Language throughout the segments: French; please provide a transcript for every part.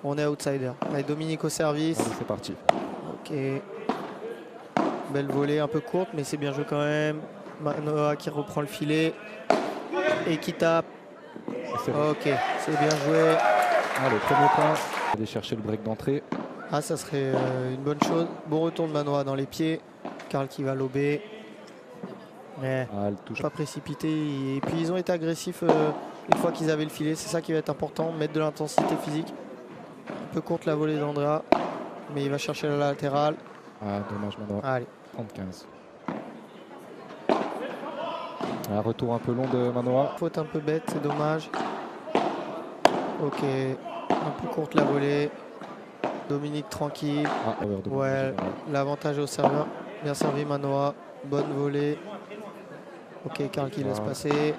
On est outsider. Allez, Dominique au service. Allez, c'est parti. Ok. Belle volée, un peu courte, mais c'est bien joué quand même. Manoa qui reprend le filet et qui tape. Ok, c'est bien joué. Allez, premier point. Aller chercher le break d'entrée. Ah, ça serait une bonne chose. Bon retour de Manoa dans les pieds. Karl qui va lober. Mais Elle touche. pas précipité. Et puis ils ont été agressifs une fois qu'ils avaient le filet. C'est ça qui va être important. Mettre de l'intensité physique. Un peu courte la volée d'Andrea. Mais il va chercher la latérale. Ah, dommage, Manoa. Allez. 30-15. Un retour un peu long de Manoa. Faute un peu bête, c'est dommage. Ok. Un peu courte la volée. Dominique tranquille. Ah, ouais, l'avantage au serveur. Bien servi Manoa. Bonne volée. Ok, Karl qui laisse passer.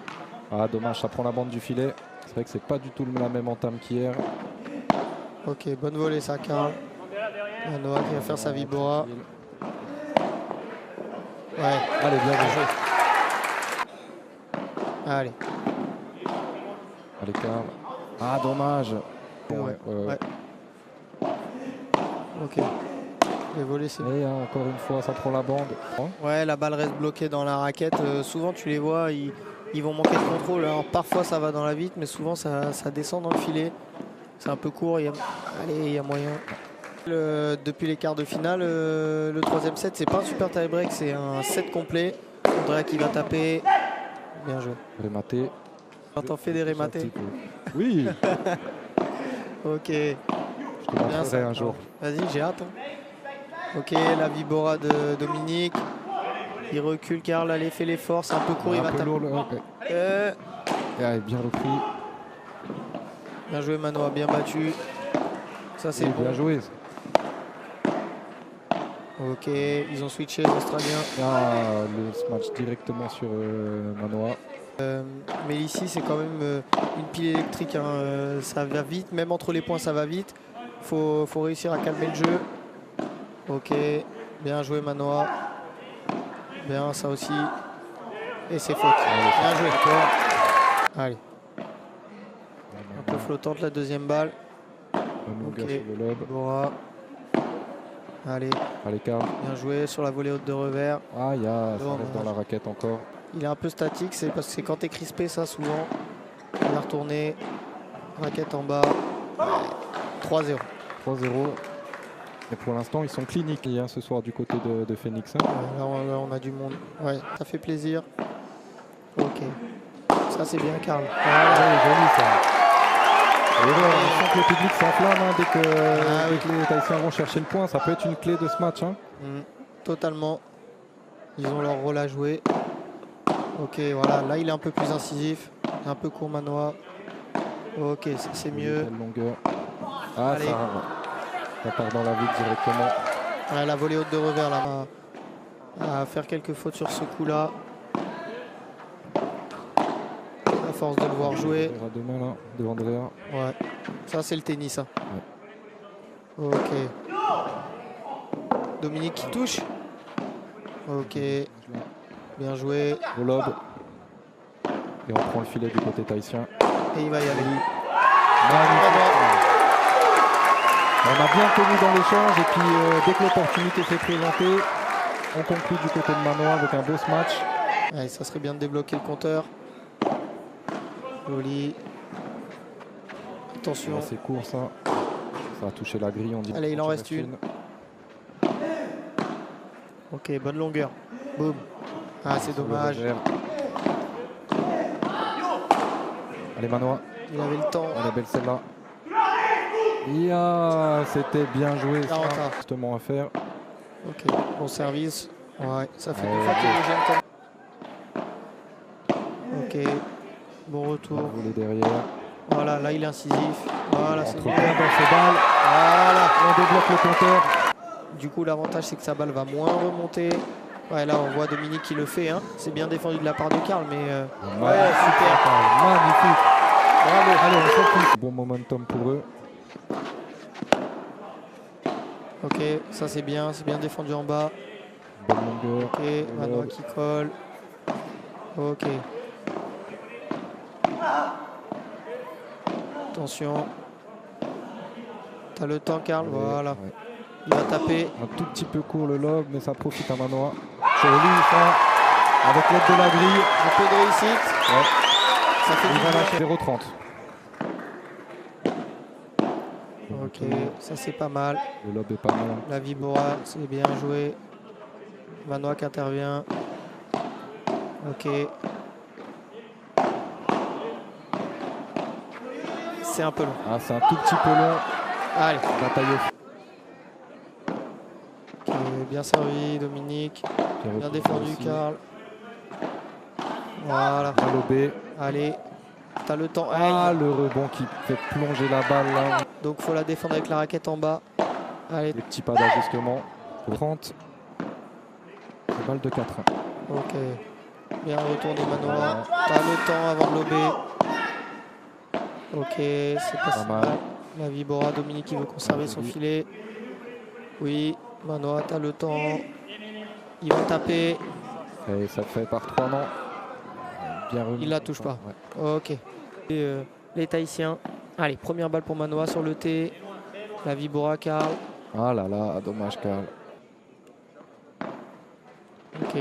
Ah, dommage, ça prend la bande du filet. C'est vrai que c'est pas du tout la même entame qu'hier. Ok, bonne volée ça, Karl. Manoa qui va faire sa vibora. Ouais. Allez, bien joué. Allez. Allez, Karl. Ah, dommage. Ouais. Ok. Les volets, c'est... Et encore une fois, ça prend la bande. Ouais, la balle reste bloquée dans la raquette. Souvent, tu les vois, ils vont manquer de contrôle. Alors, parfois, ça va dans la vitre, mais souvent, ça descend dans le filet. C'est un peu court. Allez, il y a moyen. Depuis les quarts de finale, le troisième set, c'est pas un super tie-break, c'est un set complet. Andrea qui va taper. Bien joué. Rématé. T'en fais des rématés. Oui. Ok. Je te montrerai un jour. Vas-y, j'ai hâte. Ok, la vibora de Dominique. Il recule, Karl, allez, fait l'effort, c'est un peu court, il va taper. Bien repris. Bien joué, Manoa, bien battu. Ça, c'est bon. Bien joué. Ok, ils ont switché les Australiens. Ah, le smash directement sur Manoa. Mais ici, c'est quand même une pile électrique. Hein. Ça va vite, même entre les points, ça va vite. Faut réussir à calmer le jeu. Ok, bien joué, Manoa. Bien, ça aussi. Et c'est faute. Bien joué. Allez. Un peu flottante la deuxième balle. Ok. Sur le lob. Bora. Allez. Allez, Karl. Bien joué sur la volée haute de revers. Ah, ça reste dans la raquette encore. Il est un peu statique, c'est parce que c'est quand tu es crispé, ça, souvent. Il va retourner. Raquette en bas. 3-0. 3-0. Et pour l'instant, ils sont cliniques ce soir du côté de Phoenix. Là, on a du monde. Ouais, ça fait plaisir. Ok. Ça, c'est bien, Karl. Joli, ça. Et là, on sent que le public s'enflamme dès que les Tahitiens vont chercher le point. Ça peut être une clé de ce match. Totalement. Ils ont leur rôle à jouer. Ok, voilà. Là, il est un peu plus incisif. Un peu court, Manoa. Ok, c'est mieux. Longueur. Ah, ça part dans la vide directement. Ouais, la volée haute de revers, là, à faire quelques fautes sur ce coup-là. À force de le voir jouer. À deux mains, là, de Andrea. Ouais, ça c'est le tennis. Hein. Ouais. Ok. Dominique qui touche. Ok. Bien joué. Au lob. Et on prend le filet du côté tahitien. Et il va y aller. On a bien tenu dans l'échange et puis dès que l'opportunité s'est présentée, on conclut du côté de Manoa avec un beau match. Ouais, ça serait bien de débloquer le compteur. Joli. Attention. C'est court ça. Ça a touché la grille, on dit. Allez, il en reste une. Ok, bonne longueur. Boum. Ah, c'est dommage. Allez, Manoa. Il avait le temps. Elle est belle celle-là. C'était bien joué. Justement à faire. Ok, bon service. Ouais, ça fait deux fois qu'il est. Ok, bon retour. Derrière. Voilà, là il est incisif. Voilà, c'est bien. Dans ses balles. Voilà. On débloque le compteur. Du coup, l'avantage c'est que sa balle va moins remonter. Ouais, là on voit Dominique qui le fait. Hein. C'est bien défendu de la part de Karl, mais ouais, super. Magnifique. Bravo. Allez, on s'en fout. Bon momentum pour eux. Ok, ça c'est bien défendu en bas. Bonne longueur. Ok, Manoa qui colle. Ok. Attention. T'as le temps, Karl. Allez, Voilà. ouais. Il va taper. Un tout petit peu court le lob, mais ça profite à Manoa. Joli ça. Avec l'aide de la grille. Un peu de réussite. Ouais. Ça fait Il du va bien. lâcher 0,30. Ok, ça c'est pas mal. Le lob est pas mal. La Vibora, c'est bien joué. Manoa qui intervient. Ok. C'est un peu long. Ah, c'est un tout petit peu long. Allez. Bataille Ok, bien servi, Dominique. Bien défendu, Karl. Voilà. Bien lobé. Allez. T'as le temps. Ah, Aïe. le rebond qui fait plonger la balle là. Donc faut la défendre avec la raquette en bas. Allez. Les petits pas d'ajustement. 30. Balle de 4. Ok. Bien retourné Manoa. T'as le temps avant de lober. Ok, c'est pas si mal. La Vibora, Dominique qui veut conserver son filet. Oui, Manoa, t'as le temps. Il va taper. Et ça fait par 3 non. Bien remis. Il la touche pas. Ouais. Ok. Et, les Tahitiens. Allez, première balle pour Manoa sur le T. La Vibora, Karl. Ah là là, dommage Karl. Ok.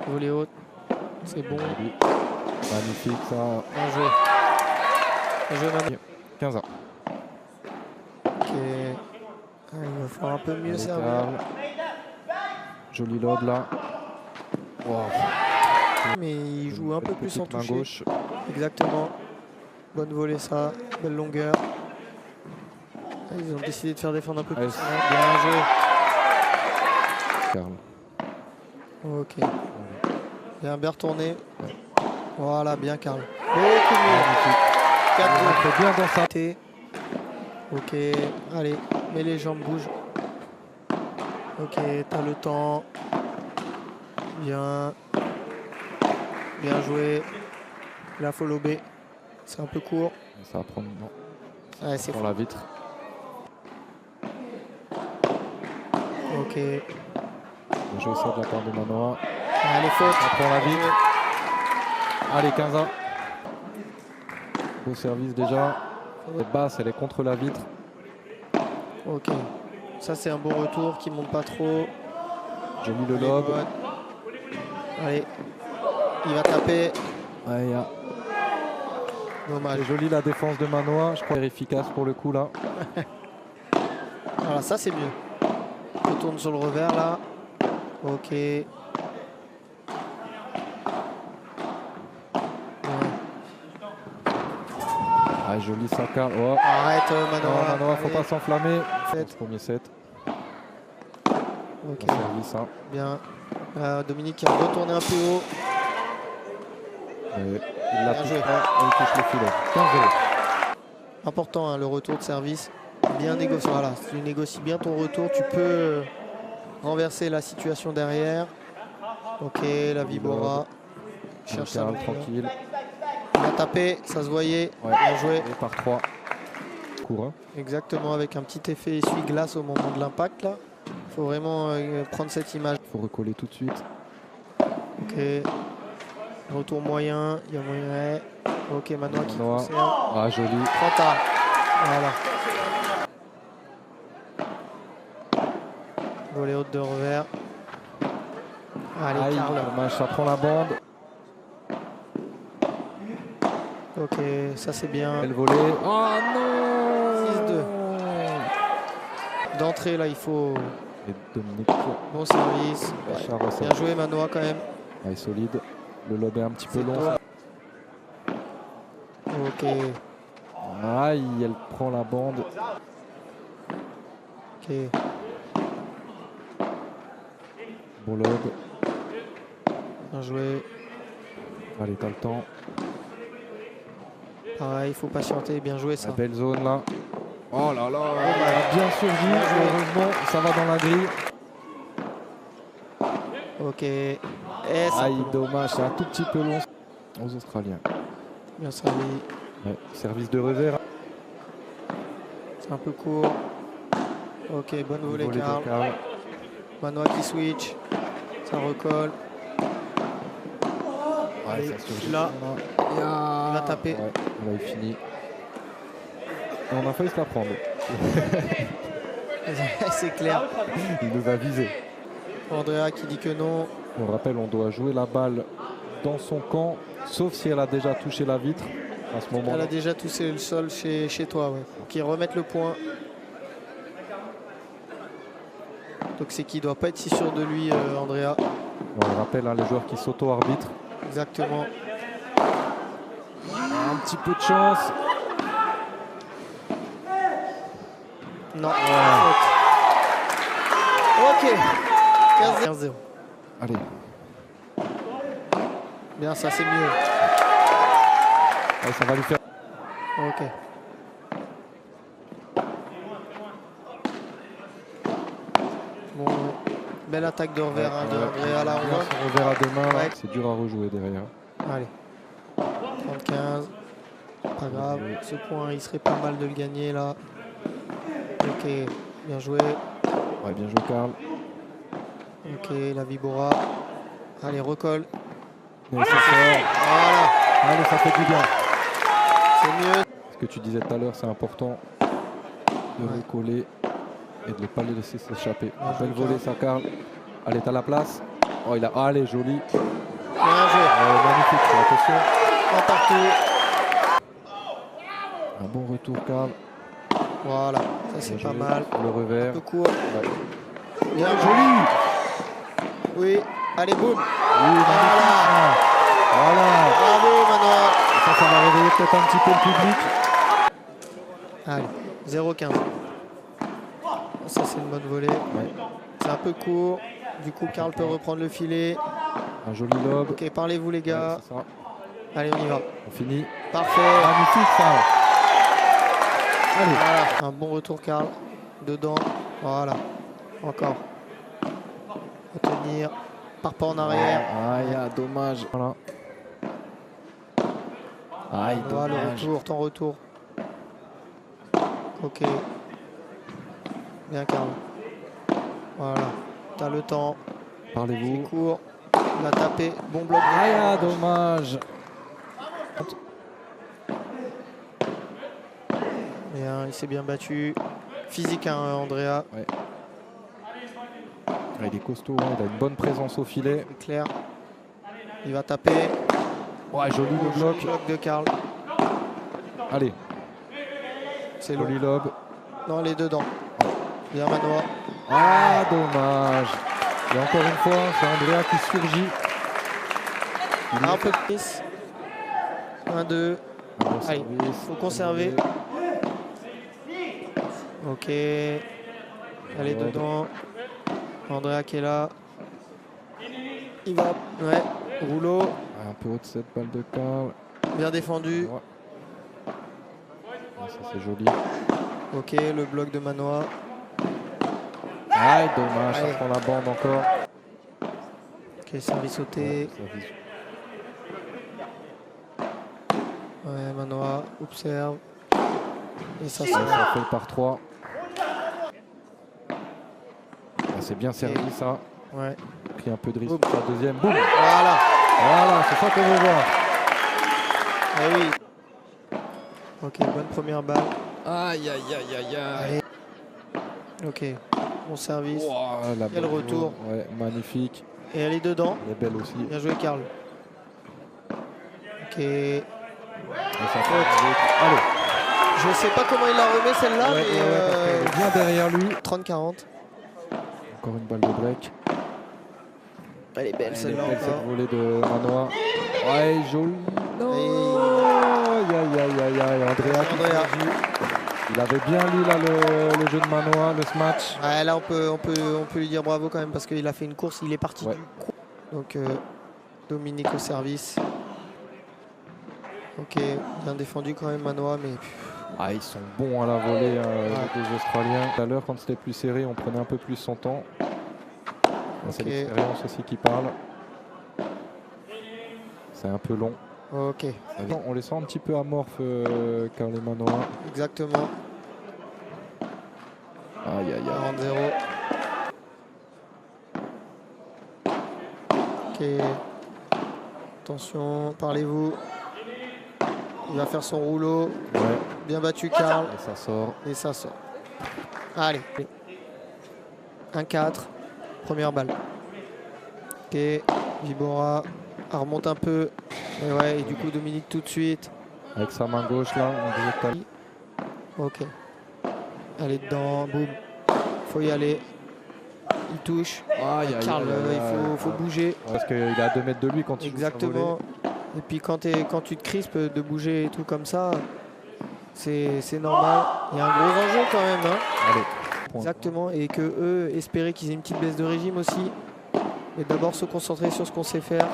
Volley haute. C'est bon. Magnifique ça. Bien joué. Bien joué, Manoa. 15 ans. Ok. Allez, il va falloir un peu mieux Allez, servir. Karl. Joli lob là. Wow. Mais il joue un peu plus sans Petite main toucher. gauche. Exactement. Bonne volée ça. Belle longueur. Ils ont décidé de faire défendre un peu plus. Allez. Bien joué. Karl. Ok. Bien retourné. Voilà, bien Karl. Beaucoup mieux. Magnifique. 4 Il rentre bien dans sa T. Ok, allez, mais les jambes bougent. Ok, t'as le temps. Bien. Bien joué. Là, faut lober. C'est un peu court. Ça va prendre. Non. Ouais, c'est Pour fou. la vitre. Ok. Bien joué ça de la part de Manoa. Allez, faute. Ça prend la vitre. Allez, 15 ans. Beau service déjà. Elle est basse, elle est contre la vitre. Ok. Ça, c'est un bon retour qui monte pas trop. Joli le Allez, lob. bonne. Allez. Il va taper. Ouais, Dommage. c'est joli la défense de Manoa. Je crois qu'elle est efficace pour le coup là. Voilà, ça c'est mieux. On tourne sur le revers là. Ok. Ouais. Ah, joli ça, Karl. Oh. Arrête Non, Manoa. Manoa, faut Allez. pas s'enflammer. Set. Premier set. Ok. Bon service ça. Bien. Dominique qui a retourné un peu haut. Et il la Bien touche joué. pas et il touche le filet. 15-0. Important hein, le retour de service. Bien négocié. Voilà, si tu négocies bien ton retour, tu peux renverser la situation derrière. Ok, la Vibora. Cherche ça. Karl tranquille. Il a tapé, ça se voyait. Ouais. Bien joué. Et par 3. Court. Hein. Exactement, avec un petit effet essuie-glace au moment de l'impact là. Il faut vraiment prendre cette image. Faut recoller tout de suite. Ok. Retour moyen, il y a moyen. Ok, Manoa qui Manoa. conserve. Ah, joli. 30 A. Voilà. Volley haute de revers. Allez, Aïe, Karl. dommage, ça prend la bande. Ok, ça c'est bien. Elle volée. Oh non 6-2. D'entrée là, il faut Et Dominique. bon service. Richard Ouais. ressort. Bien joué Manoa quand même. Ouais, solide. Le lob est un petit peu C'est long. toi. Ok, Aïe, elle prend la bande. ok. Bon lob. Bien joué. Allez, t'as le temps. Pareil, il faut patienter. Bien joué ça. La belle zone là. Oh là là, my elle a bien surgi. Bien joué. Heureusement, ça va dans la grille. Ok. Et ça Aïe, peut long. dommage, c'est un tout petit peu long aux Australiens. Bien servi. Ouais, service de revers. C'est un peu court. Ok, bonne volée Volée de Karl. Karl. Manoa qui switch. Ça recolle. Ouais, Et ça surgit. là, Il va taper. Ouais, là, il finit. on a failli se la prendre. C'est clair. Il nous a visé. Andrea qui dit que non. On rappelle, on doit jouer la balle dans son camp, sauf si elle a déjà touché la vitre à ce moment-là. Elle a déjà touché le sol chez toi. Ouais. Qui remettent le point. Donc c'est qui doit pas être si sûr de lui, Andrea. On rappelle les joueurs qui s'auto-arbitrent. Exactement. Un petit peu de chance. Non. Ok. 15-0. Allez. Bien, ça c'est mieux. Allez, ça va lui faire. Ok. Bon, belle attaque de revers de Andrea là. Bien son revers à deux mains. Ouais. C'est dur à rejouer derrière. Allez. 35. Pas grave. Ce point, il serait pas mal de le gagner là. Ok. Bien joué. Ouais, bien joué, Karl. Ok, la Vibora. Allez, recolle. Nécessaire. Voilà. Allez, ça fait du bien. C'est mieux. Ce que tu disais tout à l'heure, c'est important de recoller et de ne pas les laisser s'échapper. Belle volée, ça, Karl. Allez, t'as la place. Oh, il a. Allez, joli. Bien joué. Magnifique, attention. Un partout. Un bon retour, Karl. Voilà, ça c'est Bien pas joué. mal. Le Un revers. peu court. Ouais. Bien joué. Joli. Oui. Allez, boum. Oui, magnifique. Voilà. Bravo, Manoir. Ça va réveiller peut-être un petit peu le public. Allez, 0-15. Ça, c'est une bonne volée. Ouais. C'est un peu court. Du coup, Karl peut reprendre le filet. Un joli lob. Ok, parlez-vous, les gars. Ouais, c'est ça. Allez, on y va. On finit. Parfait. Magnifique, ça. Allez. Voilà. Un bon retour, Karl. Dedans. Voilà. Encore. Retenir. Part pas en arrière. Aïe, dommage. Voilà. Aïe, Voilà, le dommage. retour, ton retour. Ok. Bien, Karl. Voilà. T'as le temps. Parlez-vous. Court. Il a tapé. Bon bloc. Aïe, dommage. Bien, il s'est bien battu. Physique, hein, Andrea. Ouais. Il est costaud, hein. Il a une bonne présence au filet. C'est clair. Il va taper. Ouais, joli le bloc. Bloc de Karl. Allez, C'est long. joli lob. Non, les dedans. Bien, Manoir. Ah, dommage. Et encore une fois, c'est Andrea qui surgit. Un peu de prise. 1-2. Un bon Allez, service. faut conserver. Ok. Elle est Ouais. dedans. Andrea qui est là. Il va. Ouais. Rouleau. Un peu haute cette balle de Karl. Bien défendu. Ouais. Ah, ça c'est joli. Ok, le bloc de Manoir. Aïe, dommage, Allez. ça prend la bande encore. Ok, service sauté. Service. Ouais, Manoir. Observe. Et ça, c'est Ça fait le par 3. Ah, c'est bien servi ça. Ouais. Pris un peu de risque Boum. sur la deuxième. Boum. Voilà. Voilà, c'est ça qu'on veut voir. Eh oui. Ok, bonne première balle. Aïe, aïe, aïe, aïe, aïe. Allez. Ok, bon service. Wow, la Quel belle retour. Ouais, magnifique. Et elle est dedans. Elle est belle aussi. Bien joué, Karl. Ok. Et ça fait allez. Je sais pas comment il la remet celle-là, Ouais, mais parce qu'elle est bien derrière lui. 30-40. Encore une balle de break. Elle est belle Elle est celle-là belle cette encore. volée de Manoir. Ouais, joli. Non. Aïe, aïe, aïe, aïe, aïe. Andrea qui Andrea. surgit. Il avait bien lu là le jeu de Manoir, le smash. Ouais, là on peut lui dire bravo quand même parce qu'il a fait une course, il est parti Ouais. du coup. Donc Dominique au service. Ok, bien défendu quand même Manoir, mais Ah, ils sont bons à la volée, les deux Australiens. Tout à l'heure, quand c'était plus serré, on prenait un peu plus son temps. C'est Ok. l'expérience aussi qui parle. C'est un peu long. ok, On les sent un petit peu amorphes, Karl et Manoir. exactement. Aïe, aïe, aïe. 40-0. Ok. Attention, parlez-vous. Il va faire son rouleau. Ouais. Bien battu, Karl. Et ça sort. Et ça sort. Allez. 1-4. Première balle. Ok. Vibora. Elle remonte un peu. Et ouais, et du coup, Dominique tout de suite. Avec sa main gauche là. Ok. Elle est dedans. Boum. Faut y aller. Il touche. Karl, il faut bouger. Parce qu'il est à 2 mètres de lui quand tu exactement. Et puis quand tu te crispes de bouger et tout comme ça, c'est normal. Il y a un gros enjeu quand même. Hein. Allez. Exactement. Et que eux espéraient qu'ils aient une petite baisse de régime aussi. Mais d'abord se concentrer sur ce qu'on sait faire.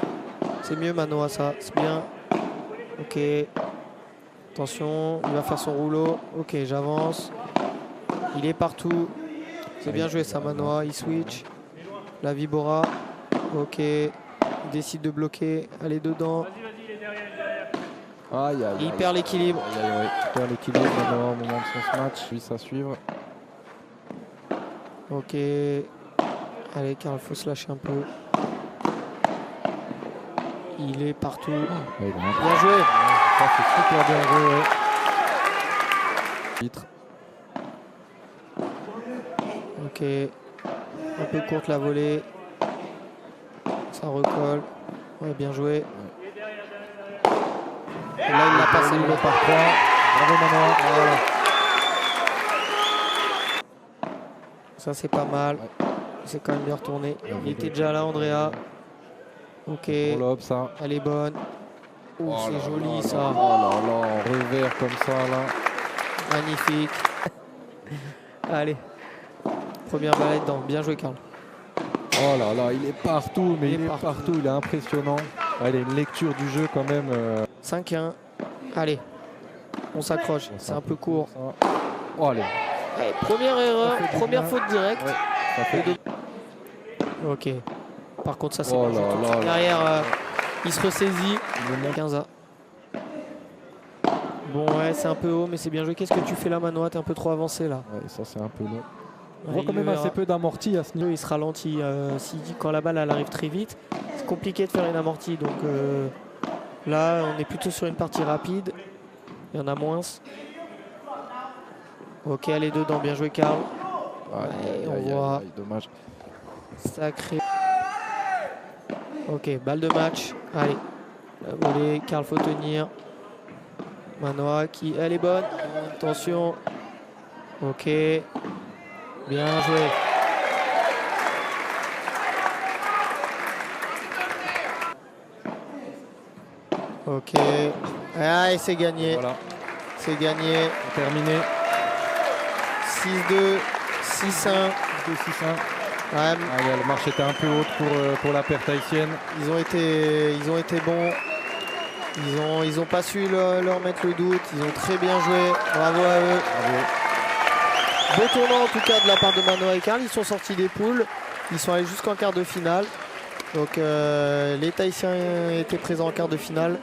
C'est mieux Manoa ça. C'est bien. Ok. Attention, il va faire son rouleau. Ok, j'avance. Il est partout. C'est bien joué ça Manoa. Il switch. La Vibora. Ok. Il décide de bloquer. Aller dedans. Il perd l'équilibre. Il perd l'équilibre au moment de son match. Lui, ça suivre. Ok. Allez, Karl, faut se lâcher un peu. Il est partout. Ouais, bien joué. Ça, c'est super bien joué. Ouais. Titre. Ok. Un peu courte la volée. Ça recolle. Ouais, bien joué. Et là, il l'a passé le par 3. Bravo Manoa. Voilà. Ça, c'est pas mal. Ouais. C'est quand même bien retourné. Il était déjà là, Andrea. Ok. Pour l'ob, ça. Elle est bonne. Oh, c'est joli ça. Oh là là, en revers comme ça là. Magnifique. Allez. Première balle dedans. Bien joué, Karl. Oh là là, il est partout, mais il est partout. Il est impressionnant. Ouais, il a une lecture du jeu quand même. 5-1. Allez. On s'accroche. C'est un peu court. Oh, allez. Allez, première erreur. Première faute directe. Ouais, ça fait ok. Par contre, ça c'est oh bon. Là là. Derrière, il se ressaisit. 15A. Bon, ouais, c'est un peu haut, mais c'est bien joué. Qu'est-ce que tu fais là, Manoa? T'es un peu trop avancé là. Ouais, ça c'est un peu long. On Ouais, voit quand même assez peu d'amorti à ce niveau. Il se ralentit. Quand la balle elle arrive très vite, c'est compliqué de faire une amortie. Donc là, on est plutôt sur une partie rapide. Il y en a moins. Ok, elle est dedans. Bien joué, Karl. On voit. Dommage. Sacré. Ok, balle de match. Allez. La volée. Karl, faut tenir. Manoa qui. Elle est bonne. Attention. Ok. Bien joué. Ok. Ah, et c'est gagné. Voilà. C'est gagné. Terminé. 6-2, 6-1. 2-6-1. Ouais. Allez, la marche était un peu haute pour la perte haïtienne. Ils ont été bons. Ils ont pas su leur mettre le doute. Ils ont très bien joué. Bravo à eux. Bravo. Beau tournoi en tout cas de la part de Manoa et Karl. Ils sont sortis des poules. Ils sont allés jusqu'en quart de finale. Donc les Tahitiens étaient présents en quart de finale.